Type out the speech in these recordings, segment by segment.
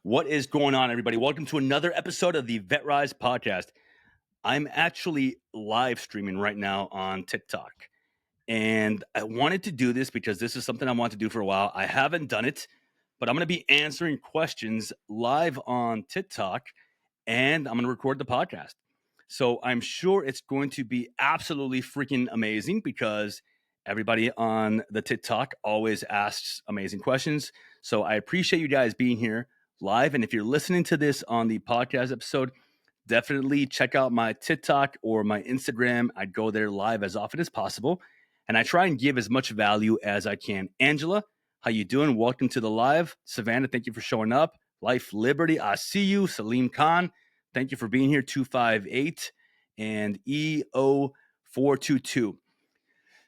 What is going on, everybody? Welcome to another episode of the VetRise Podcast. I'm actually live streaming right now on TikTok. And I wanted to do this because this is something I want to do for a while. I haven't done it, but I'm going to be answering questions live on TikTok, and I'm going to record the podcast. So I'm sure it's going to be absolutely freaking amazing because everybody on the TikTok always asks amazing questions. So I appreciate you guys being here live. And if you're listening to this on the podcast episode, definitely check out my TikTok or my Instagram. I go there live as often as possible, and I try and give as much value as I can. Angela, how you doing? Welcome to the live. Savannah, thank you for showing up. Life Liberty, I see you. Salim Khan, thank you for being here. 258 and EO422.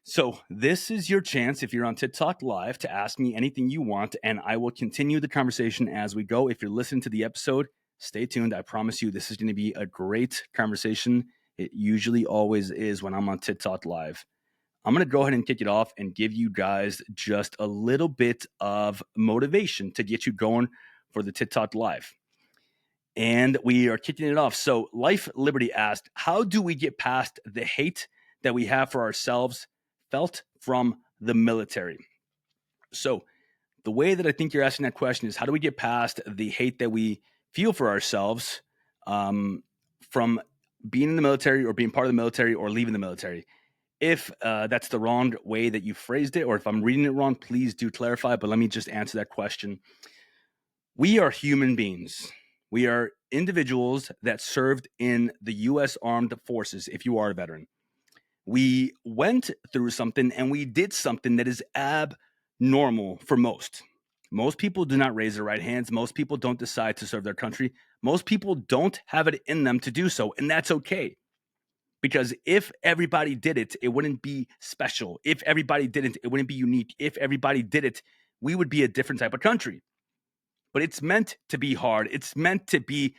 So this is your chance, if you're on TikTok live, to ask me anything you want, and I will continue the conversation as we go. If you're listening to the episode, stay tuned. I promise you this is going to be a great conversation. It usually always is when I'm on TikTok live. I'm going to go ahead and kick it off and give you guys just a little bit of motivation to get you going for the TikTok live. And we are kicking it off. So Life Liberty asked, how do we get past the hate that we have for ourselves felt from the military? So the way that I think you're asking that question is, how do we get past the hate that we feel for ourselves from being in the military or being part of the military or leaving the military? If that's the wrong way that you phrased it, or if I'm reading it wrong, please do clarify, but let me just answer that question. We are human beings. We are individuals that served in the U.S. Armed Forces, if you are a veteran. We went through something and we did something that is abnormal for most. Most people do not raise their right hands. Most people don't decide to serve their country. Most people don't have it in them to do so, and that's okay. Because if everybody did it, it wouldn't be special. If everybody didn't, it wouldn't be unique. If everybody did it, we would be a different type of country. But it's meant to be hard. It's meant to be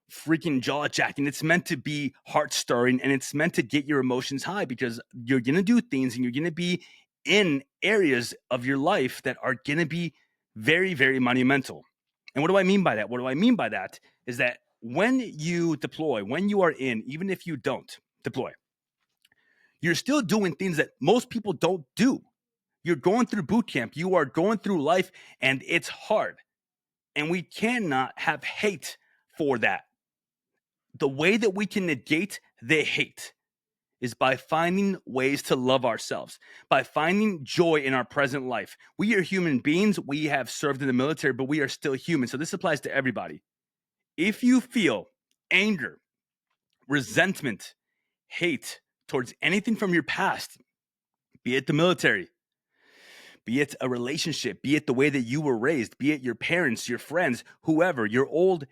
freaking jaw-jacking. It's meant to be heart-stirring, and it's meant to get your emotions high because you're going to do things and you're going to be in areas of your life that are going to be very, very monumental. And what do I mean by that? What do I mean by that is that when you deploy, when you are in, even if you don't deploy, you're still doing things that most people don't do. You're going through boot camp. You are going through life, and it's hard. And we cannot have hate for that. The way that we can negate the hate is by finding ways to love ourselves, by finding joy in our present life. We are human beings. We have served in the military, but we are still human. So this applies to everybody. If you feel anger, resentment, hate towards anything from your past, be it the military, be it a relationship, be it the way that you were raised, be it your parents, your friends, whoever, your old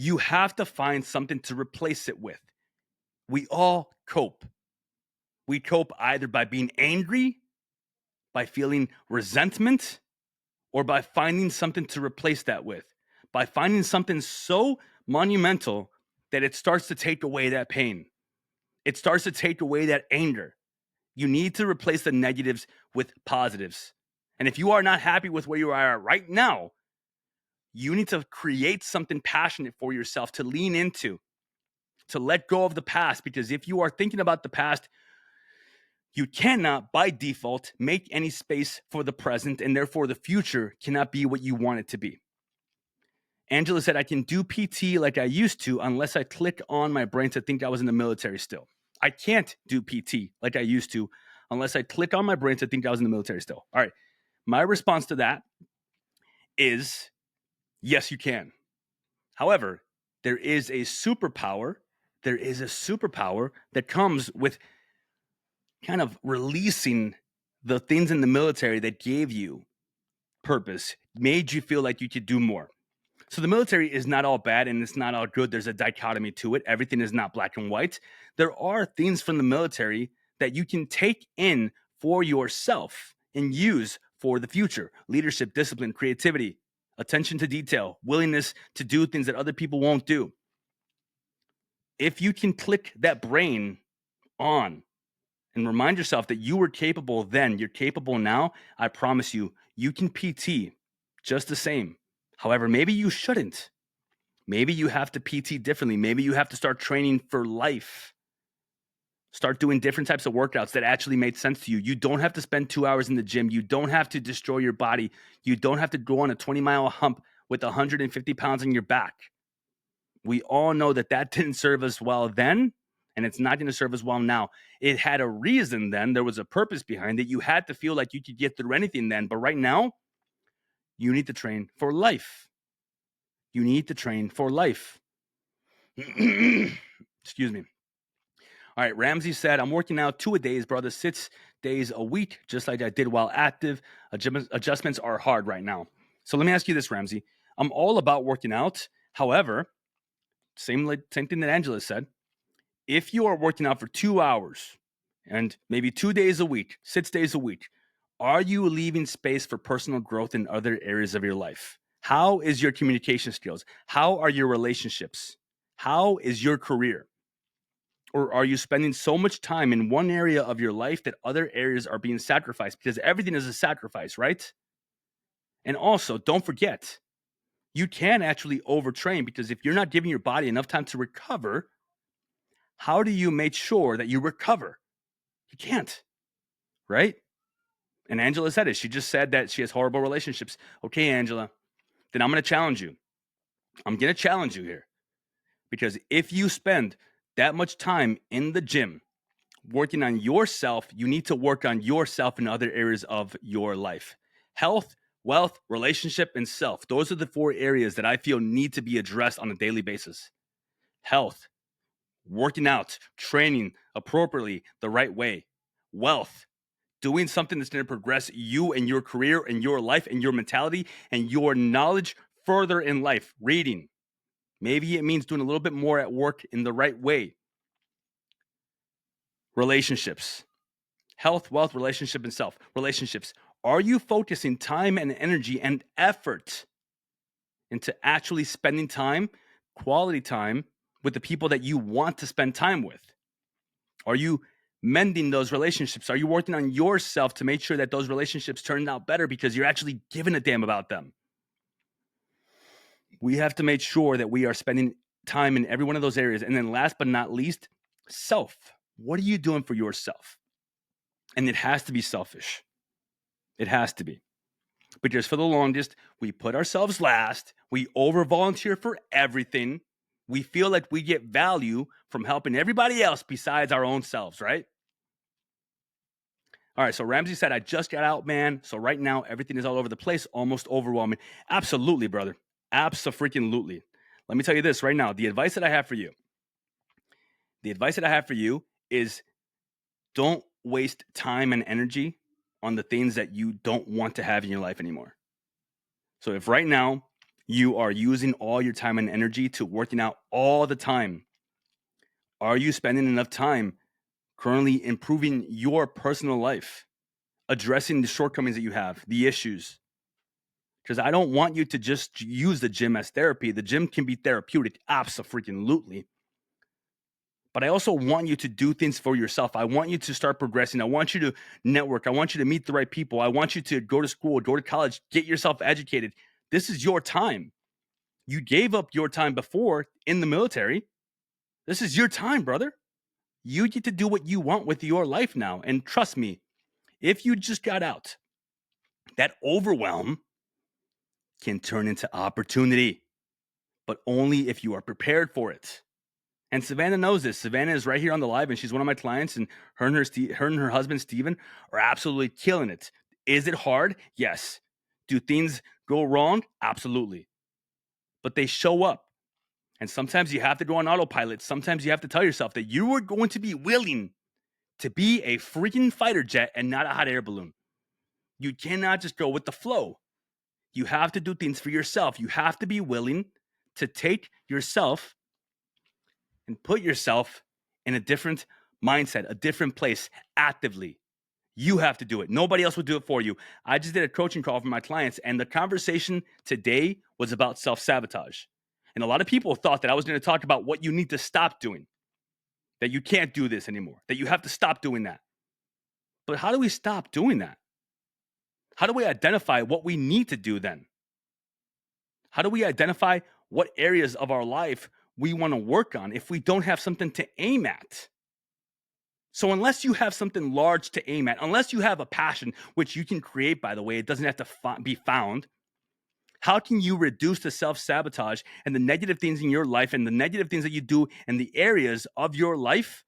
you have to find something to replace it with. We all cope. We cope either by being angry, by feeling resentment, or by finding something to replace that with, by finding something so monumental that it starts to take away that pain. It starts to take away that anger. You need to replace the negatives with positives. And if you are not happy with where you are right now, you need to create something passionate for yourself to lean into, to let go of the past. Because if you are thinking about the past, you cannot, by default, make any space for the present, and therefore the future cannot be what you want it to be. Angela said, I can do PT like I used to unless I click on my brain to think I was in the military still. I can't do PT like I used to unless I click on my brain to think I was in the military still. All right. My response to that is, yes, you can. However, there is a superpower. There is a superpower that comes with kind of releasing the things in the military that gave you purpose, made you feel like you could do more. So the military is not all bad and it's not all good. There's a dichotomy to it. Everything is not black and white. There are things from the military that you can take in for yourself and use for the future. Leadership, discipline, creativity, attention to detail, willingness to do things that other people won't do. If you can click that brain on and remind yourself that you were capable then, you're capable now, I promise you, you can PT just the same. However, maybe you shouldn't. Maybe you have to PT differently. Maybe you have to start training for life. Start doing different types of workouts that actually made sense to you. You don't have to spend 2 hours in the gym. You don't have to destroy your body. You don't have to go on a 20-mile hump with 150 pounds on your back. We all know that didn't serve us well then, and it's not going to serve us well now. It had a reason then. There was a purpose behind it. You had to feel like you could get through anything then. But right now, you need to train for life. You need to train for life. Excuse me. All right, Ramsey said, I'm working out 2-a-days, brother, 6 days a week, just like I did while active. Adjustments are hard right now. So let me ask you this, Ramsey. I'm all about working out. However, same thing that Angela said. If you are working out for 2 hours and maybe 2 days a week, 6 days a week, are you leaving space for personal growth in other areas of your life? How is your communication skills? How are your relationships? How is your career? Or are you spending so much time in one area of your life that other areas are being sacrificed? Because everything is a sacrifice, right? And also, don't forget, you can actually overtrain, because if you're not giving your body enough time to recover, how do you make sure that you recover? You can't, right? And Angela said it. She just said that she has horrible relationships. Okay, Angela, then I'm going to challenge you. I'm going to challenge you here. Because if you spend that much time in the gym working on yourself, you need to work on yourself in other areas of your life. Health, wealth, relationship, and self. Those are the 4 areas that I feel need to be addressed on a daily basis. Health, working out, training appropriately, the right way. Wealth, doing something that's going to progress you and your career and your life and your mentality and your knowledge further in life. Reading. Maybe it means doing a little bit more at work in the right way. Relationships. Health, wealth, relationship, and self. Relationships. Are you focusing time and energy and effort into actually spending time, quality time, with the people that you want to spend time with? Are you mending those relationships? Are you working on yourself to make sure that those relationships turn out better because you're actually giving a damn about them? We have to make sure that we are spending time in every one of those areas. And then last but not least, self. What are you doing for yourself? And it has to be selfish. It has to be. Because for the longest, we put ourselves last. We over-volunteer for everything. We feel like we get value from helping everybody else besides our own selves, right? All right, so Ramsey said, I just got out, man. So right now, everything is all over the place, almost overwhelming. Absolutely, brother. Abso-freaking-lutely. Let me tell you this right now. The advice that I have for you is don't waste time and energy on the things that you don't want to have in your life anymore. So if right now you are using all your time and energy to working out all the time, are you spending enough time currently improving your personal life, addressing the shortcomings that you have, the issues? Because I don't want you to just use the gym as therapy. The gym can be therapeutic, abso-freaking-lutely. But I also want you to do things for yourself. I want you to start progressing. I want you to network. I want you to meet the right people. I want you to go to school, go to college, get yourself educated. This is your time. You gave up your time before in the military. This is your time, brother. You get to do what you want with your life now. And trust me, if you just got out, that overwhelm can turn into opportunity, but only if you are prepared for it. And Savannah knows this. Savannah is right here on the live, and she's one of my clients, and her and her husband, Steven, are absolutely killing it. Is it hard? Yes. Do things go wrong? Absolutely. But they show up. And sometimes you have to go on autopilot. Sometimes you have to tell yourself that you are going to be willing to be a freaking fighter jet and not a hot air balloon. You cannot just go with the flow. You have to do things for yourself. You have to be willing to take yourself and put yourself in a different mindset, a different place actively. You have to do it. Nobody else will do it for you. I just did a coaching call for my clients, and the conversation today was about self-sabotage. And a lot of people thought that I was going to talk about what you need to stop doing, that you can't do this anymore, that you have to stop doing that. But how do we stop doing that? How do we identify what we need to do then? How do we identify what areas of our life we want to work on if we don't have something to aim at? So unless you have something large to aim at, unless you have a passion, which you can create, by the way, it doesn't have to be found. How can you reduce the self-sabotage and the negative things in your life and the negative things that you do in the areas of your life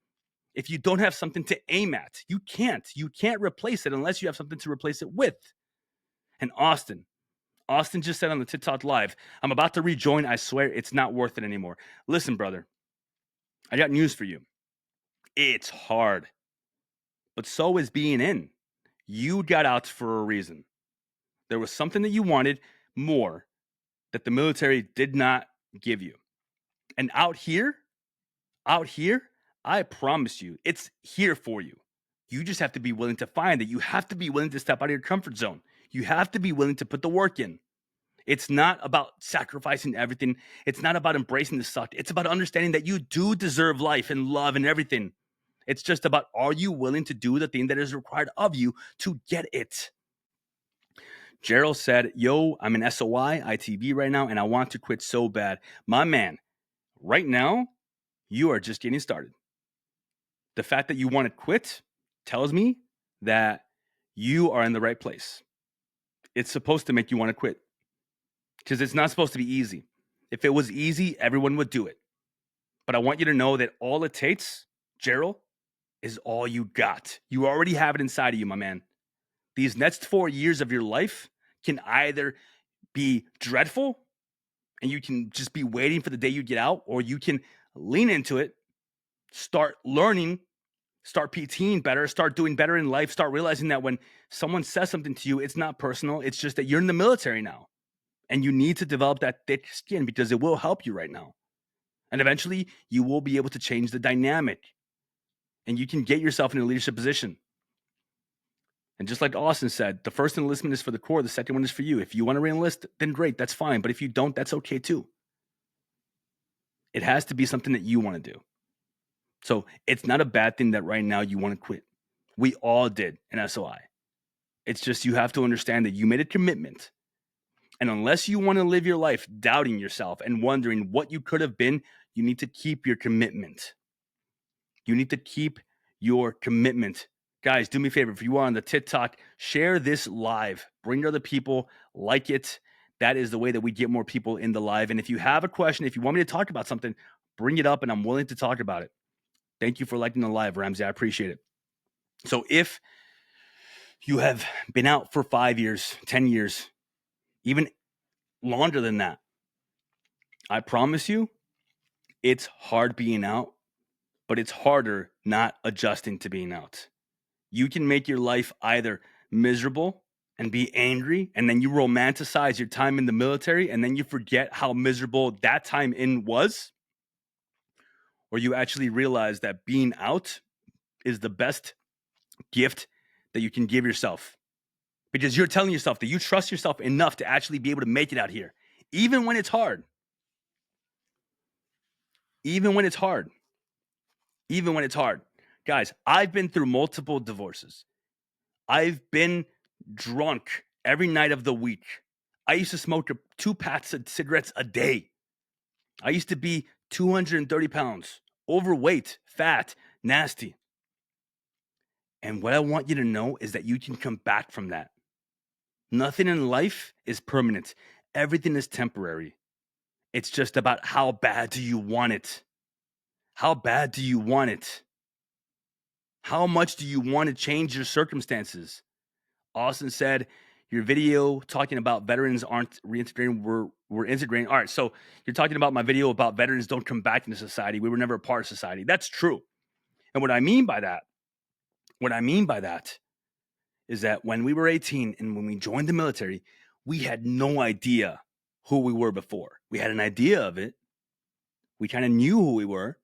if you don't have something to aim at? You can't. You can't replace it unless you have something to replace it with. And Austin just said on the TikTok Live, I'm about to rejoin. I swear it's not worth it anymore. Listen, brother, I got news for you. It's hard, but so is being in. You got out for a reason. There was something that you wanted more that the military did not give you. And out here, I promise you, it's here for you. You just have to be willing to find it. You have to be willing to step out of your comfort zone. You have to be willing to put the work in. It's not about sacrificing everything. It's not about embracing the suck. It's about understanding that you do deserve life and love and everything. It's just about, are you willing to do the thing that is required of you to get it? Gerald said, yo, I'm an SOI, ITV right now, and I want to quit so bad. My man, right now, you are just getting started. The fact that you want to quit tells me that you are in the right place. It's supposed to make you want to quit because it's not supposed to be easy. If it was easy, everyone would do it. But I want you to know that all it takes, Gerald, is all you got. You already have it inside of you, my man. These next 4 years of your life can either be dreadful and you can just be waiting for the day you get out, or you can lean into it, start learning, start PTing better, start doing better in life, start realizing that when someone says something to you, it's not personal. It's just that you're in the military now and you need to develop that thick skin because it will help you right now. And eventually you will be able to change the dynamic and you can get yourself in a leadership position. And just like Austin said, the first enlistment is for the Corps. The second one is for you. If you want to re-enlist, then great, that's fine. But if you don't, that's okay too. It has to be something that you want to do. So it's not a bad thing that right now you want to quit. We all did in SOI. It's just you have to understand that you made a commitment. And unless you want to live your life doubting yourself and wondering what you could have been, you need to keep your commitment. You need to keep your commitment. Guys, do me a favor. If you are on the TikTok, share this live. Bring other people, like it. That is the way that we get more people in the live. And if you have a question, if you want me to talk about something, bring it up and I'm willing to talk about it. Thank you for liking the live, Ramsey. I appreciate it. So if you have been out for 5 years, 10 years, even longer than that, I promise you, it's hard being out, but it's harder not adjusting to being out. You can make your life either miserable and be angry, and then you romanticize your time in the military, and then you forget how miserable that time in was, or you actually realize that being out is the best gift that you can give yourself, because you're telling yourself that you trust yourself enough to actually be able to make it out here, even when it's hard. Even when it's hard. Guys, I've been through multiple divorces. I've been drunk every night of the week. I used to smoke 2 packs of cigarettes a day. I used to be 230 pounds, overweight, fat, nasty. And what I want you to know is that you can come back from that. Nothing in life is permanent. Everything is temporary. It's just about how bad do you want it? How bad do you want it? How much do you want to change your circumstances? Austin said, your video talking about veterans aren't reintegrating, we're integrating. All right, so you're talking about my video about veterans don't come back into society. We were never a part of society. That's true. And what I mean by that is that when we were 18 and when we joined the military, we had no idea who we were before. We had an idea of it. We kind of knew who we were.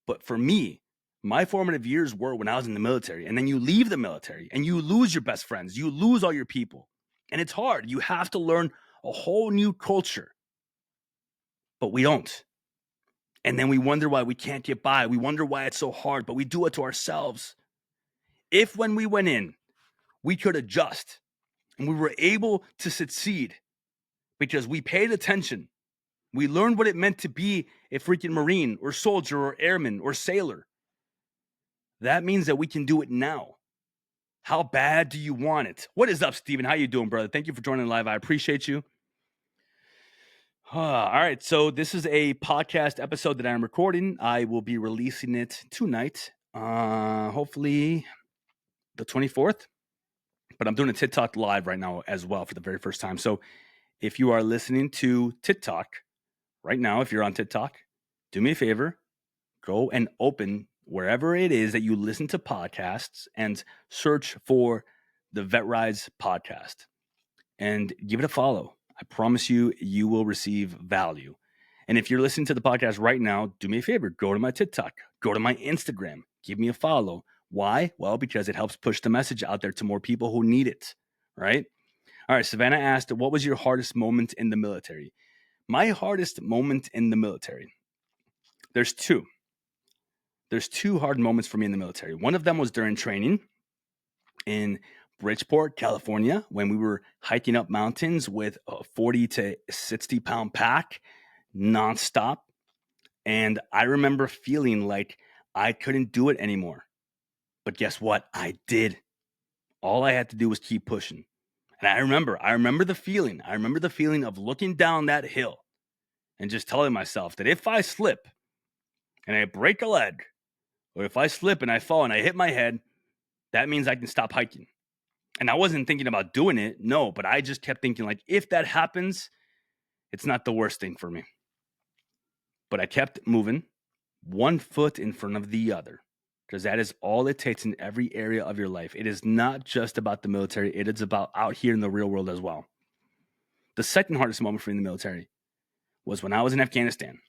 But for me, my formative years were when I was in the military. And then you leave the military and you lose your best friends. You lose all your people. And it's hard. You have to learn a whole new culture. But we don't. And then we wonder why we can't get by. We wonder why it's so hard, but we do it to ourselves. If when we went in, we could adjust and we were able to succeed, because we paid attention. We learned what it meant to be a freaking Marine or soldier or airman or sailor. That means that we can do it now. How bad do you want it? What is up, Steven? How you doing, brother? Thank you for joining live. I appreciate you. All right, so this is a podcast episode that I'm recording. I will be releasing it tonight, hopefully the 24th. But I'm doing a TikTok live right now as well for the very first time. So if you are listening to TikTok right now, if you're on TikTok, do me a favor, go and open wherever it is that you listen to podcasts and search for the VetRise Podcast and give it a follow. I promise you, you will receive value. And if you're listening to the podcast right now, do me a favor, go to my TikTok, go to my Instagram, give me a follow. Why? Well, because it helps push the message out there to more people who need it, right? All right, Savannah asked, what was your hardest moment in the military? My hardest moment in the military, there's two. There's two hard moments for me in the military. One of them was during training in Bridgeport, California, when we were hiking up mountains with a 40 to 60 pound pack nonstop. And I remember feeling like I couldn't do it anymore. But guess what? I did. All I had to do was keep pushing. And I remember the feeling. I remember the feeling of looking down that hill and just telling myself that if I slip and I break a leg, or if I slip and I fall and I hit my head, that means I can stop hiking. And I wasn't thinking about doing it, no, but I just kept thinking, like, if that happens, it's not the worst thing for me. But I kept moving, one foot in front of the other, because that is all it takes in every area of your life. It is not just about the military. It is about out here in the real world as well. The second hardest moment for me in the military was when I was in Afghanistan.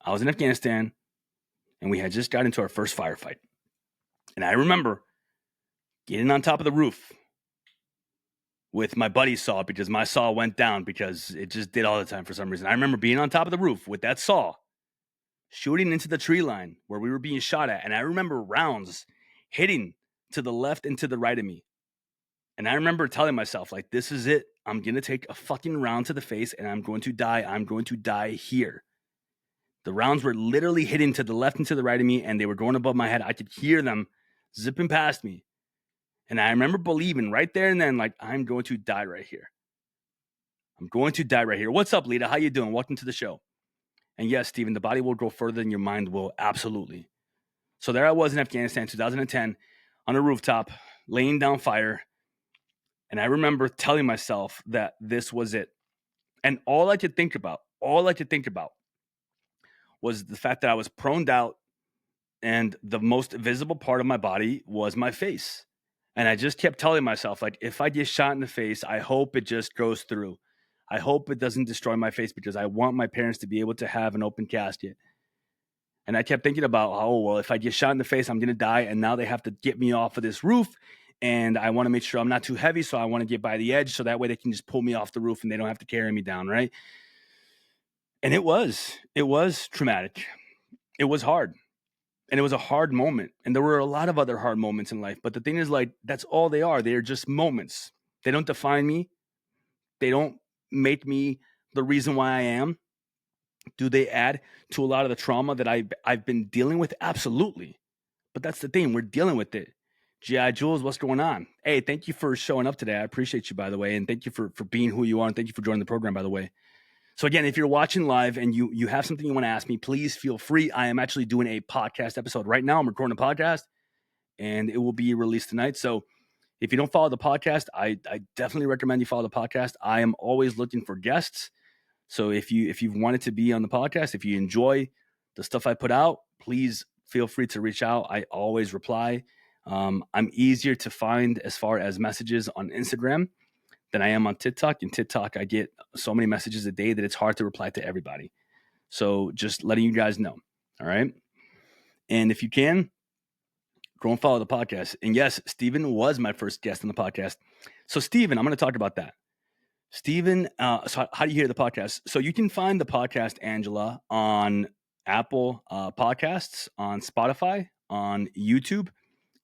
I was in Afghanistan, and we had just got into our first firefight. And I remember getting on top of the roof with my buddy's saw, because my saw went down because it just did all the time for some reason. I remember being on top of the roof with that saw, shooting into the tree line where we were being shot at. And I remember rounds hitting to the left and to the right of me. And I remember telling myself, like, this is it. I'm going to take a fucking round to the face and I'm going to die. I'm going to die here. The rounds were literally hitting to the left and to the right of me, and they were going above my head. I could hear them zipping past me. And I remember believing right there and then, like, I'm going to die right here. I'm going to die right here. What's up, Lita? How you doing? Welcome to the show. And yes, Stephen, the body will go further than your mind will. Absolutely. So there I was in Afghanistan, 2010, on a rooftop, laying down fire. And I remember telling myself that this was it. And all I could think about was the fact that I was proned out, and the most visible part of my body was my face. And I just kept telling myself, like, if I get shot in the face, I hope it just goes through. I hope it doesn't destroy my face, because I want my parents to be able to have an open casket. And I kept thinking about, oh, well, if I get shot in the face, I'm going to die. And now they have to get me off of this roof. And I want to make sure I'm not too heavy. So I want to get by the edge, so that way they can just pull me off the roof and they don't have to carry me down, right? And it was traumatic. It was hard. And it was a hard moment. And there were a lot of other hard moments in life. But the thing is, like, that's all they are. They are just moments. They don't define me. They don't make me the reason why I am. Do they add to a lot of the trauma that I've been dealing with? Absolutely. But that's the thing. We're dealing with it. G.I. Jules, what's going on? Hey, thank you for showing up today. I appreciate you, by the way. And thank you for being who you are. And thank you for joining the program, by the way. So again, if you're watching live and you have something you want to ask me, please feel free. I am actually doing a podcast episode right now. I'm recording a podcast, and it will be released tonight. So if you don't follow the podcast, I definitely recommend you follow the podcast. I am always looking for guests. So if you've wanted to be on the podcast, if you enjoy the stuff I put out, please feel free to reach out. I always reply. I'm easier to find as far as messages on Instagram than I am on TikTok. In TikTok, I get so many messages a day that it's hard to reply to everybody. So just letting you guys know. All right. And if you can, go and follow the podcast. And yes, Steven was my first guest on the podcast. So Steven, I'm going to talk about that. Steven, so how do you hear the podcast? So you can find the podcast, Angela, on Apple Podcasts, on Spotify, on YouTube,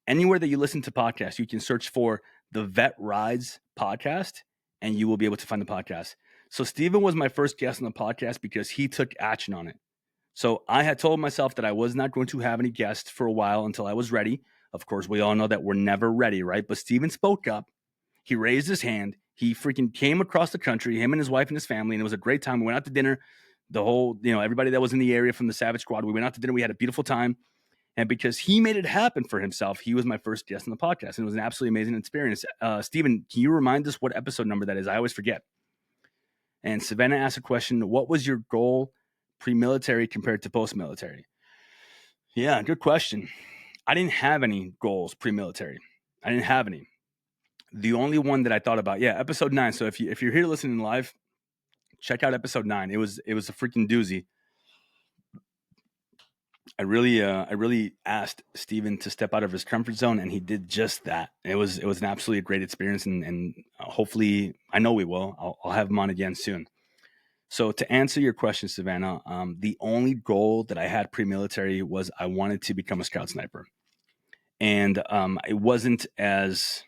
anywhere that you listen to podcasts. You can search for the VetRise Podcast, and you will be able to find the podcast. So Steven was my first guest on the podcast because he took action on it. So I had told myself that I was not going to have any guests for a while until I was ready. Of course, we all know that we're never ready, right? But Steven spoke up. He raised his hand. He freaking came across the country, him and his wife and his family, and it was a great time. We went out to dinner. The whole, everybody that was in the area from the Savage Squad, we went out to dinner. We had a beautiful time. And because he made it happen for himself, he was my first guest on the podcast. And it was an absolutely amazing experience. Steven, can you remind us what episode number that is? I always forget. And Savannah asked a question, what was your goal pre-military compared to post-military? Yeah, good question. I didn't have any goals pre-military. I didn't have any. The only one that I thought about, episode 9. So if you're here listening live, check out episode 9. It was a freaking doozy. I really asked Steven to step out of his comfort zone, and he did just that. It was an absolutely great experience, and hopefully, I know we will. I'll have him on again soon. So to answer your question, Savannah, the only goal that I had pre-military was I wanted to become a scout sniper, and it wasn't as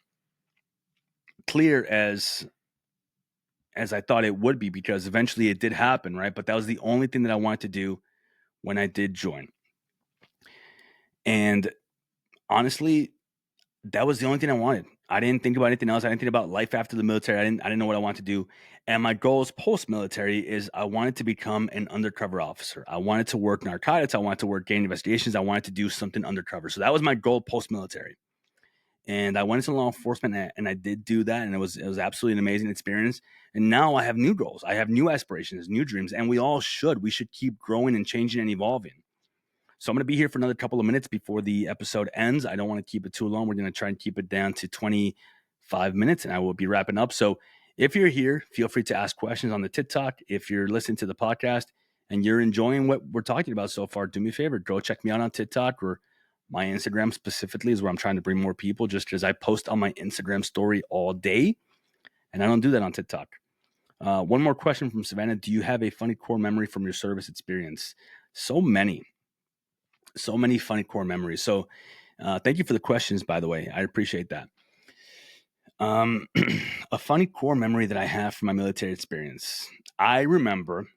clear as I thought it would be, because eventually it did happen, right? But that was the only thing that I wanted to do when I did join. And honestly, that was the only thing I wanted. I didn't think about anything else. I didn't think about life after the military. I didn't know what I wanted to do. And my goals post-military is I wanted to become an undercover officer. I wanted to work narcotics. I wanted to work gang investigations. I wanted to do something undercover. So that was my goal post-military. And I went into law enforcement, and I did do that, and it was absolutely an amazing experience. And now I have new goals. I have new aspirations, new dreams, and we all should. We should keep growing and changing and evolving. So I'm going to be here for another couple of minutes before the episode ends. I don't want to keep it too long. We're going to try and keep it down to 25 minutes, and I will be wrapping up. So if you're here, feel free to ask questions on the TikTok. If you're listening to the podcast and you're enjoying what we're talking about so far, do me a favor. Go check me out on TikTok, or my Instagram specifically is where I'm trying to bring more people, just because I post on my Instagram story all day, and I don't do that on TikTok. One more question from Savannah. Do you have a funny core memory from your service experience? So many funny core memories. So thank you for the questions, by the way. I appreciate that. A funny core memory that I have from my military experience. I remember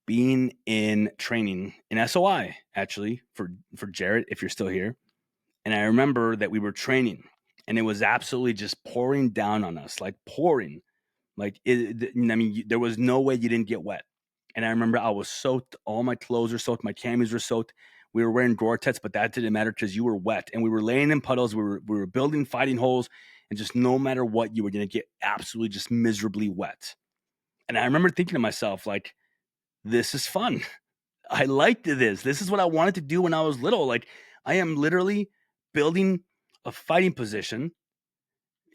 being in training in SOI, actually, for Jarrett, if you're still here. And I remember that we were training, and it was absolutely just pouring down on us, like pouring. There was no way you didn't get wet. And I remember I was soaked. All my clothes were soaked. My camis were soaked. We were wearing Gore-Tex, but that didn't matter because you were wet. And we were laying in puddles. We were building fighting holes. And just no matter what, you were going to get absolutely just miserably wet. And I remember thinking to myself, like, this is fun. I liked this. This is what I wanted to do when I was little. Like, I am literally building a fighting position.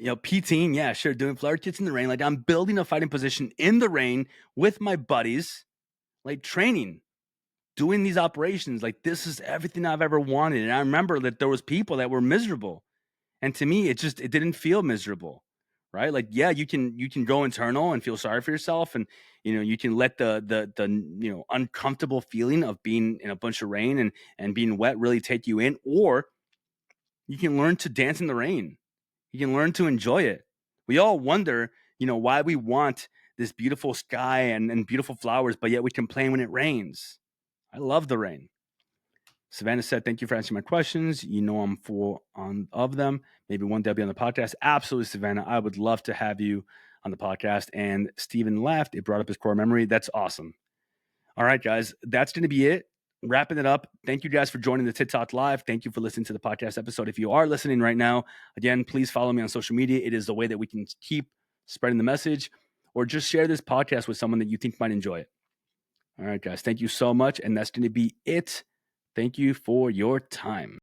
PTing, yeah, sure, doing flower kits in the rain. Like, I'm building a fighting position in the rain with my buddies, like training, doing these operations. Like, this is everything I've ever wanted. And I remember that there was people that were miserable. And to me, it didn't feel miserable, right? Like, yeah, you can go internal and feel sorry for yourself. And, you can let the uncomfortable feeling of being in a bunch of rain and being wet really take you in. Or you can learn to dance in the rain. You can learn to enjoy it. We all wonder, why we want this beautiful sky and beautiful flowers, but yet we complain when it rains. I love the rain. Savannah said, thank you for answering my questions. I'm full of them. Maybe one day I'll be on the podcast. Absolutely, Savannah. I would love to have you on the podcast. And Steven laughed. It brought up his core memory. That's awesome. All right, guys. That's going to be it. Wrapping it up. Thank you guys for joining the TikTok Live. Thank you for listening to the podcast episode. If you are listening right now, again, please follow me on social media. It is the way that we can keep spreading the message, or just share this podcast with someone that you think might enjoy it. All right, guys. Thank you so much. And that's going to be it. Thank you for your time.